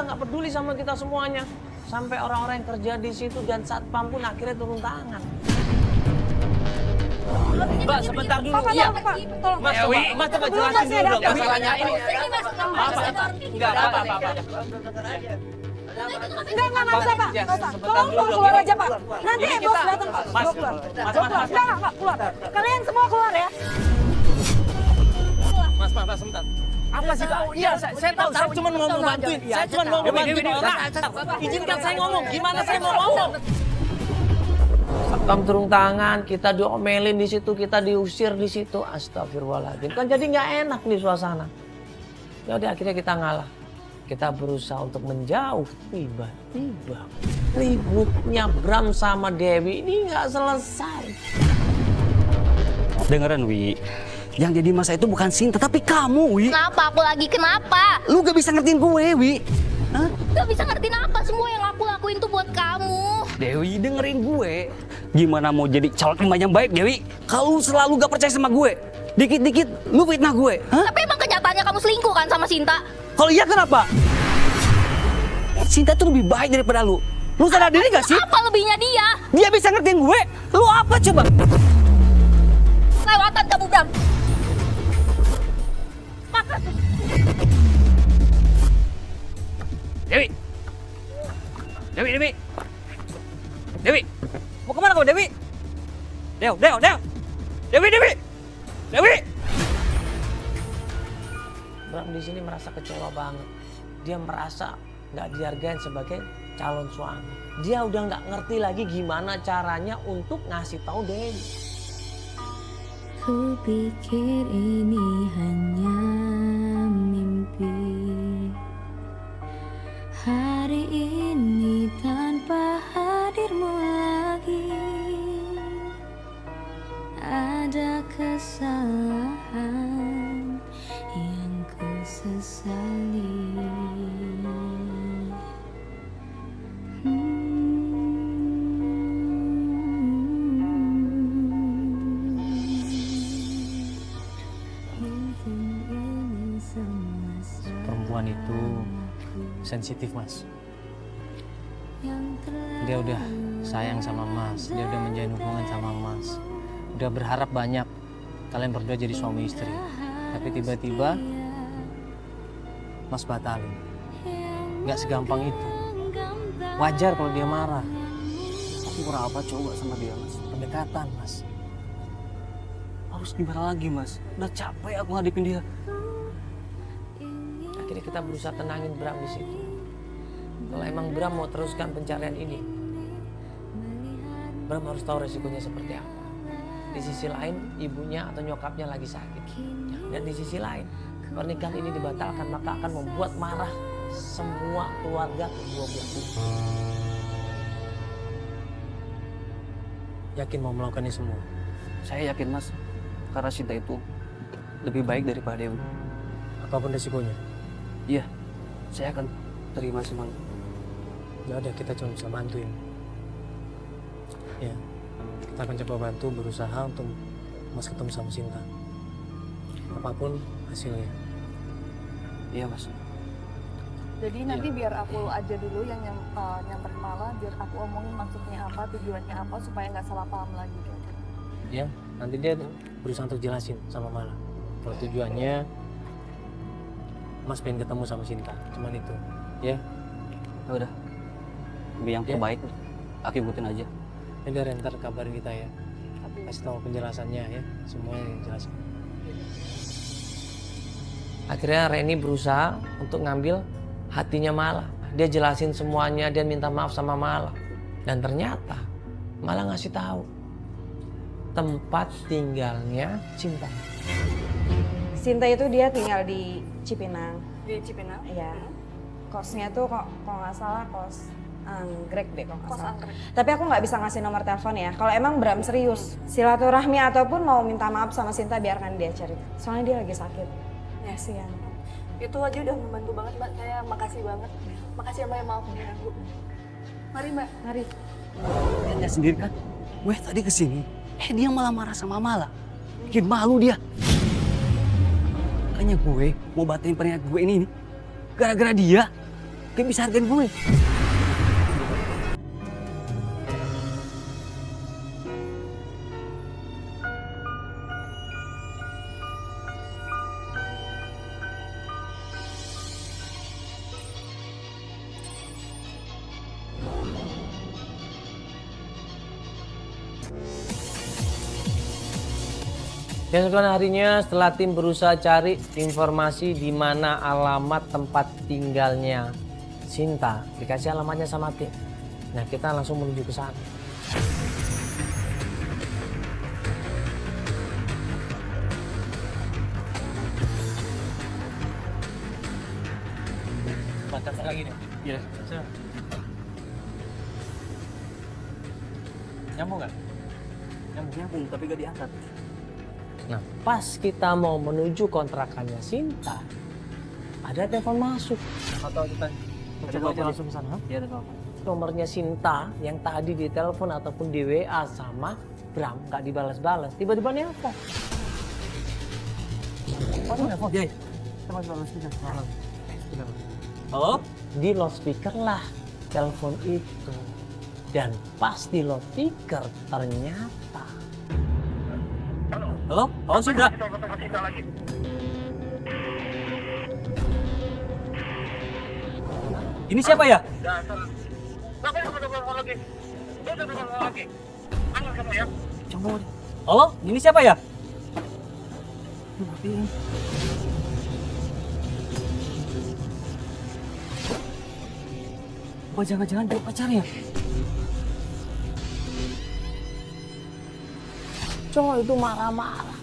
nggak peduli sama kita semuanya. Sampai orang-orang yang kerja di situ dan satpam pun akhirnya turun tangan. Mbak, sebentar dulu. Iya, tolong. Mas, Mas coba jelasin dulu dong masalahnya ini. Enggak apa-apa. Enggak usah Pak. Tolong keluar aja Pak. Nanti bos datang. Mas, Enggak, keluar. Kalian semua keluar ya. Mas, sebentar. Apa sih Kak? Iya, saya tahu. Saya cuma mau membantuin. Saya cuma mau membantuin orang. Izinkan saya ngomong. Gimana saya mau ngomong? Satpam turun tangan, kita diomelin di situ, kita diusir di situ. Astagfirullahaladzim. Kan jadi nggak enak nih suasana. Ya udah akhirnya kita ngalah. Kita berusaha untuk menjauh. Tiba-tiba ributnya Bram sama Dewi ini nggak selesai. Dengeran Wi, yang jadi masa itu bukan Sinta tapi kamu Wi. Kenapa? Aku lagi kenapa? Lu gak bisa ngertiin gue Wi. Hah? Gak bisa ngertiin apa, semua yang aku lakuin tuh buat kamu. Dewi dengerin gue. Gimana mau jadi calon imam yang baik Dewi? Kalau lu selalu gak percaya sama gue, dikit-dikit lu fitnah gue. Hah? Tapi emang kenyataannya kamu selingkuh kan sama Sinta? Kalau iya kenapa? Sinta tuh lebih baik daripada lu. Lu sadar diri gak sih? Apa lebihnya dia? Dia bisa ngertiin gue. Lu apa coba? Lewatan kamu, Bram. Makasih. Dewi. Dewi. Mau kemana kau Dewi? Dewi. Bram di sini merasa kecewa banget. Dia merasa nggak dihargain sebagai calon suami. Dia udah nggak ngerti lagi gimana caranya untuk ngasih tahu Dewi. Kupikir ini hanya mimpi. Hari ini tanpa hadirmu lagi, ada kesalahan yang ku sesali. Perempuan itu sensitif Mas. Dia udah sayang sama Mas, dia udah menjalin hubungan sama Mas, udah berharap banyak kalian berdua jadi suami istri. Tapi tiba-tiba Mas batalin. Gak segampang itu. Wajar kalau dia marah. Aku kurang apa coba sama dia Mas? Pendekatan Mas. Harus gimana lagi Mas? Udah capek aku ngadepin dia. Akhirnya kita berusaha tenangin Bram di situ. Kalau emang Bram mau teruskan pencarian ini, Bram harus tahu resikonya seperti apa. Di sisi lain, ibunya atau nyokapnya lagi sakit. Dan di sisi lain, pernikahan ini dibatalkan, maka akan membuat marah semua keluarga kedua belah pihak. Yakin mau melakukan ini semua? Saya yakin Mas, karena Sinta itu lebih baik daripada Dewi. Apapun resikonya. Iya, saya akan terima semuanya. Ya udah, kita cuma bisa bantuin. Ya, kita akan coba bantu, berusaha untuk Mas ketemu sama Sinta. Apapun hasilnya. Iya Mas. Jadi nanti biar aku aja dulu yang nyamperin Mala, biar aku omongin maksudnya apa, tujuannya apa, supaya nggak salah paham lagi. Ya, nanti dia berusaha untuk jelasin sama Mala. Kalau tujuannya Mas pengen ketemu sama Sinta, cuman itu. Ya, Ya udah. Lebih yang terbaik, aku ikutin aja. ini dari ntar kabarin kita ya. Kasih tahu penjelasannya ya, semuanya jelasin. Akhirnya Reni berusaha untuk ngambil hatinya Mala. Dia jelasin semuanya, dia minta maaf sama Mala. Dan ternyata Mala ngasih tahu tempat tinggalnya Sinta. Sinta itu dia tinggal di Cipinang. Di Cipinang? Iya. Kosnya tuh kalau nggak salah kos anggrek deh kalau nggak Kos salah. anggrek. Tapi aku nggak bisa ngasih nomor telepon ya. Kalau emang Bram serius, silaturahmi ataupun mau minta maaf sama Sinta biarkan dia cerita. Soalnya dia lagi sakit. Kasihan. Itu aja udah membantu banget Mbak, saya makasih banget. Makasih ya Mbak, maaf mengganggu. Mari Mbak. Mari. Lihat sendiri kan, gue tadi kesini, dia malah marah sama Mala. Bikin malu dia. Makanya gue mau batalin pernikahan gue ini nih, gara-gara dia. Dia bisa hargain gue. Keesokan harinya setelah tim berusaha cari informasi di mana alamat tempat tinggalnya Sinta, dikasih alamatnya sama tim. Nah, kita langsung menuju ke sana. Batas lagi nih. Iya. Nyambung nggak? Nyambung tapi gak diangkat. Nah, pas kita mau menuju kontrakannya Sinta, ada telepon masuk. Atau kita coba aja langsung ke sana? Iya, ada apa? Nomornya Sinta yang tadi ditelepon ataupun di WA sama Bram nggak dibalas-balas, tiba-tiba nelpon. Oh, telepon. Iya. Kita masih balas kita. Halo? Di loudspeaker lah telepon itu. Dan pas di loudspeaker ternyata Halo? Halo, Sindra? Ini siapa ya? Halo? Ini siapa ya? Apa jangan-jangan dia pacarnya? cowok itu marah-marah.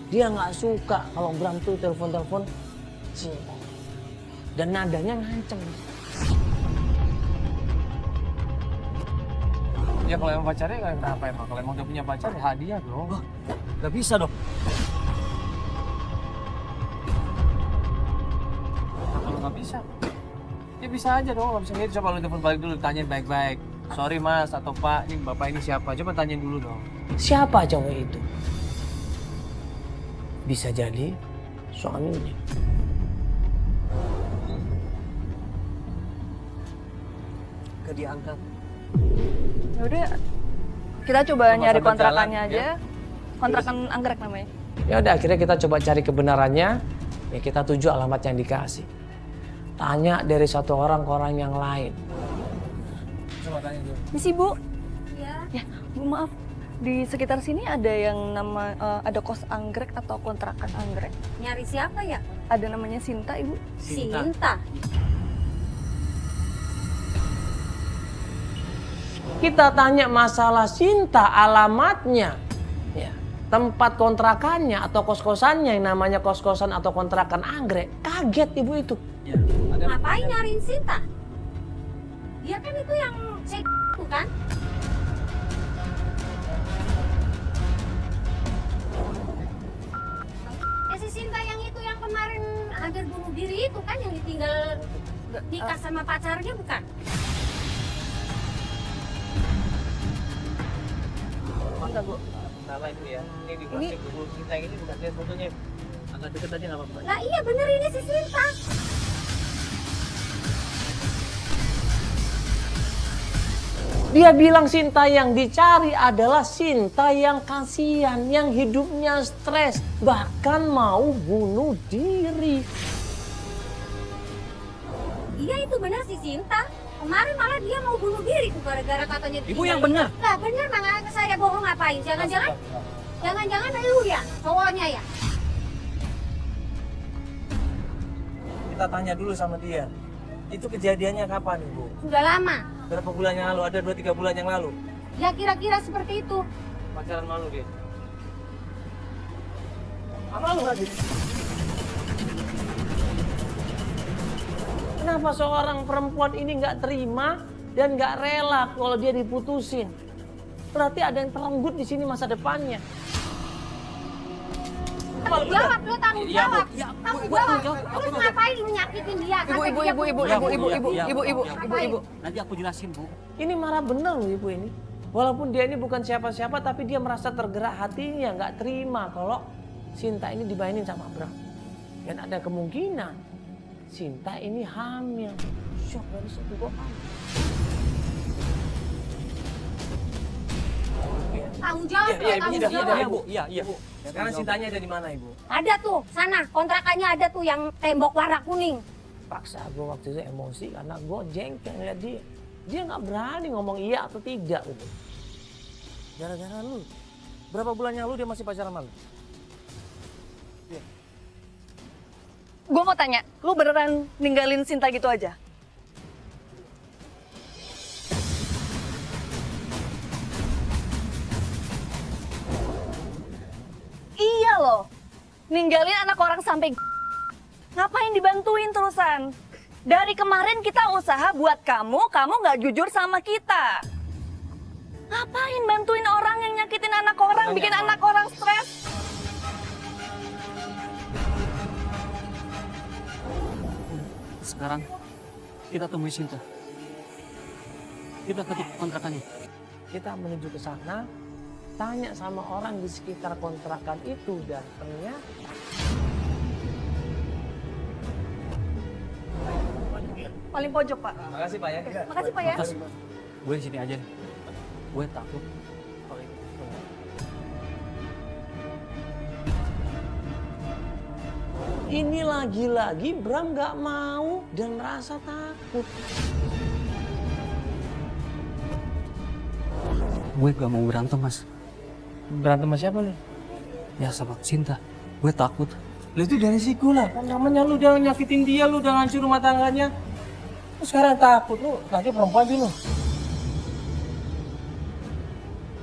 Dia nggak suka kalau Bram tuh telepon-telepon Sinta. Dan nadanya ngancem. Ya kalau emang pacarnya kalian apa emang? Kalau emang udah punya pacar ya hadiah dong. Wah, gak bisa dong. Kalau nggak bisa, ya bisa aja dong. Nggak bisa gitu. Coba lu telepon balik dulu, tanyain baik-baik. Sorry mas atau pak, ini bapak ini siapa? Coba tanyain dulu dong. Siapa cowok itu? Bisa jadi suaminya. Gak diangkat. Yaudah, kita coba Sama-sama nyari jalan, kontrakannya aja. ya. Kontrakan anggrek namanya. Ya udah akhirnya kita coba cari kebenarannya. Ya kita tuju alamat yang dikasih. Tanya dari satu orang ke orang yang lain. Coba tanya dulu. Misi Bu, Ya. ya Bu maaf. Di sekitar sini ada yang ada kos anggrek atau kontrakan anggrek. Nyari siapa ya? Ada namanya Sinta Ibu. Sinta. Kita tanya masalah Sinta, alamatnya, ya, tempat kontrakannya atau kos-kosannya yang namanya kos-kosan atau kontrakan anggrek. Kaget ibu itu. Ya, Ngapain nyariin Sinta? Dia kan itu yang bukan? Ya si Sinta yang itu yang kemarin hampir bunuh diri itu kan yang ditinggal nikah sama pacarnya bukan? Enggak Bu. Salah itu ya. Ini di plastik dulu. Kita yang ini bukan lihat fotonya. Agak deket aja nggak apa-apa. Lah iya bener ini si Sinta. Dia bilang Sinta yang dicari adalah Sinta yang kasihan, yang hidupnya stres, bahkan mau bunuh diri. Iya itu bener si Sinta. Kemarin malah dia mau bunuh diri tuh gara-gara katanya Ibu yang bener. Lah bener makanya saya bohong ngapain? Jangan-jangan lu ya cowoknya ya. Kita tanya dulu sama dia. Itu kejadiannya kapan ibu? Sudah lama. Berapa bulan yang lalu? Ada 2-3 bulan yang lalu. Ya kira-kira seperti itu. Pacaran malu dia. Malu lagi. Kenapa seorang perempuan ini nggak terima dan nggak rela kalau dia diputusin? Berarti ada yang terenggut di sini masa depannya. Tanggung jawab lu tanggung jawab. Tanggung jawab. Terus ngapain lu nyakitin dia? Sampai dia Ibu. Nanti aku jelasin, Bu. Ini marah bener loh ibu ini. Walaupun dia ini bukan siapa-siapa tapi dia merasa tergerak hatinya, nggak terima kalau Sinta ini dimainin sama Bram. Dan ada kemungkinan Sinta ini hamil. Shock dari situ gue panik. Tanggung jawab, tanggung jawab. Iya. Sekarang Sintanya ada di mana, Ibu? Ada tuh, sana kontrakannya ada tuh yang tembok warna kuning. Paksa gue waktu itu emosi karena gue jengkel ngeliat dia. Dia nggak berani ngomong iya atau tidak gitu. Gara-gara lu. Berapa bulan yang lalu dia masih pacaran sama lu? Gue mau tanya, lu beneran ninggalin Sinta gitu aja? Iya loh, ninggalin anak orang sampai ngapain dibantuin terusan? Dari kemarin kita usaha buat kamu nggak jujur sama kita. Ngapain bantuin orang yang nyakitin anak orang, bikin anak orang stres? Sekarang kita temui Sinta. Kita ke kontrakannya. Kita menuju ke sana, tanya sama orang di sekitar kontrakan itu dan ternyata Paling pojok, Pak. makasih Pak ya. Makasih, Pak ya. Makasih. Gue di sini aja nih. Gue takut. Ini lagi-lagi Bram nggak mau dan merasa takut. Gue gak mau berantem, Mas. Berantem sama siapa lu? Ya sama Sinta. Gue takut. Lu itu dari siku lah, kan namanya lu udah nyakitin dia, lu udah ngancur rumah tangganya. Lu sekarang takut, lu nanti perempuan sih lu.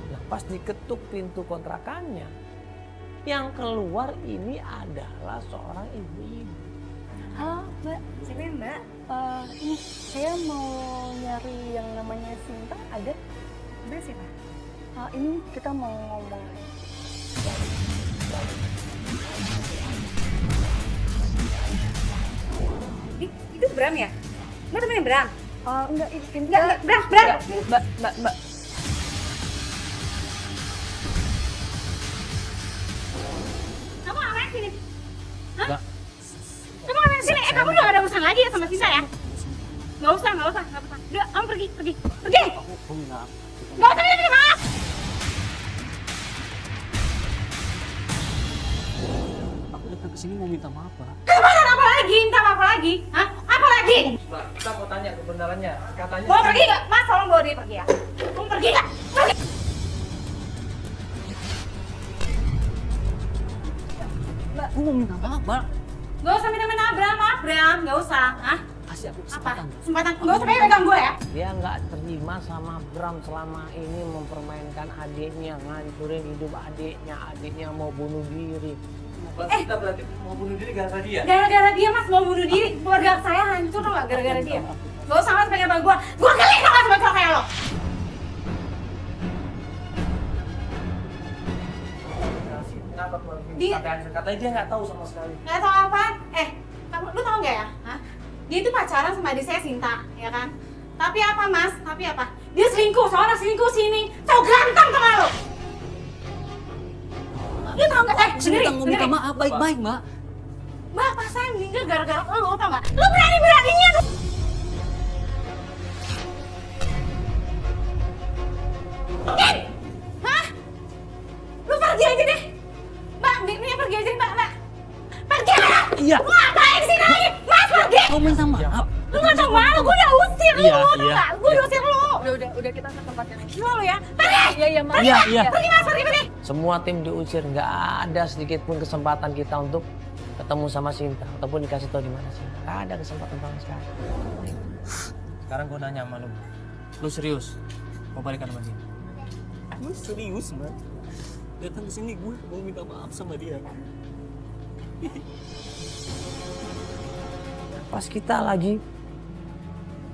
Nah, pas diketuk pintu kontrakannya, yang keluar ini adalah seorang ibu-ibu. Halo, Mbak. Siapa ya, Mbak? Ini saya mau nyari yang namanya Sinta. Ada? Ada siapa? Ini kita mau ngomong. Itu Bram ya? Mbak temennya Bram? Enggak, ini Enggak, Bram. Mbak. Kamu ngapain sini? Hah? Enggak. Kamu ngapain sini? Kamu udah gak ada urusan lagi ya sama Sinta ya? Gak usah. Udah, kamu pergi. Gue minta maaf. Gak usah minta maaf. Aku datang ke sini mau minta maaf, Pak. Kamu mau apa lagi? Minta maaf lagi? Hah? Apa lagi? Mbak, kita mau tanya kebenarannya. Katanya Mau pergi gak? Mas, tolong bawa dia pergi ya. Kamu pergi gak? Pergi. Gue mau minta maaf, Mbak. Gak usah minta maaf, Bram. Maaf, Bram. Gak usah. Hah? Kasih aku Apa? kesempatan. Kesempatan? Gak usah pegang gue ya. dia nggak terima sama Bram selama ini mempermainkan adiknya, ngancurin hidup adiknya mau bunuh diri. Kita berarti mau bunuh diri gara-gara dia? Gara-gara dia Mas mau bunuh diri, keluarga saya hancur tau gak gara-gara dia. Gak usah Mas pegang gue. Gue geli tau gak sama cowok kayak lo. Kenapa keluar Dia- katanya dia nggak tahu sama sekali. Gak tau apa? Lu tau gak ya? Hah? Dia itu pacaran sama adik saya Sinta, ya kan? Tapi apa Mas? Tapi apa? Dia selingkuh, seorang selingkuh sini. Cowok ganteng tau gak lo? Lu tau gak? Sinta mau minta maaf baik-baik, Mbak. Bapak saya meninggal gara-gara lo tau gak? Lu berani-beraninya tuh. Pergi! Hah? Lu pergi aja deh. Mbak, ini pergi aja Mbak. Pergi Mbak! Iya. Lu ngapain sini lagi? Mas pergi! Mau minta maaf. Lu gak tau malu, gue udah usir lu, Iya, tau iya. gak? Gue udah usir lu. Udah kita ke tempat yang lain. Lu ya? Pergi! Iya, Mas. Iya. Pergi Mas, pergi! Semua tim diusir, nggak ada sedikit pun kesempatan kita untuk ketemu sama Sinta ataupun dikasih tahu di mana Sinta. Nggak ada kesempatan sama sekali. Sekarang gue nanya sama lu. Lu serius? Mau balikan sama dia? Gue serius, Mbak. Datang ke sini gue mau minta maaf sama dia. Pas kita lagi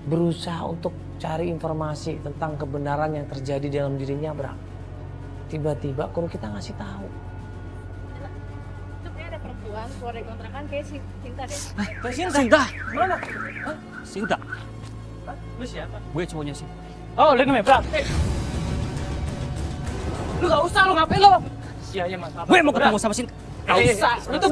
berusaha untuk cari informasi tentang kebenaran yang terjadi dalam dirinya Bram, tiba-tiba kru kita ngasih tahu. Itu kayak ada perempuan keluar dari kontrakan kayak Sinta deh. Sinta. Mana? Sinta. Lu siapa? Gue cowoknya sih. Oh, lu namanya Bram. Lu gak usah, lu ngapain lu? Iya, Mas. Gue mau ketemu sama Sinta. Gak usah. Lu tuh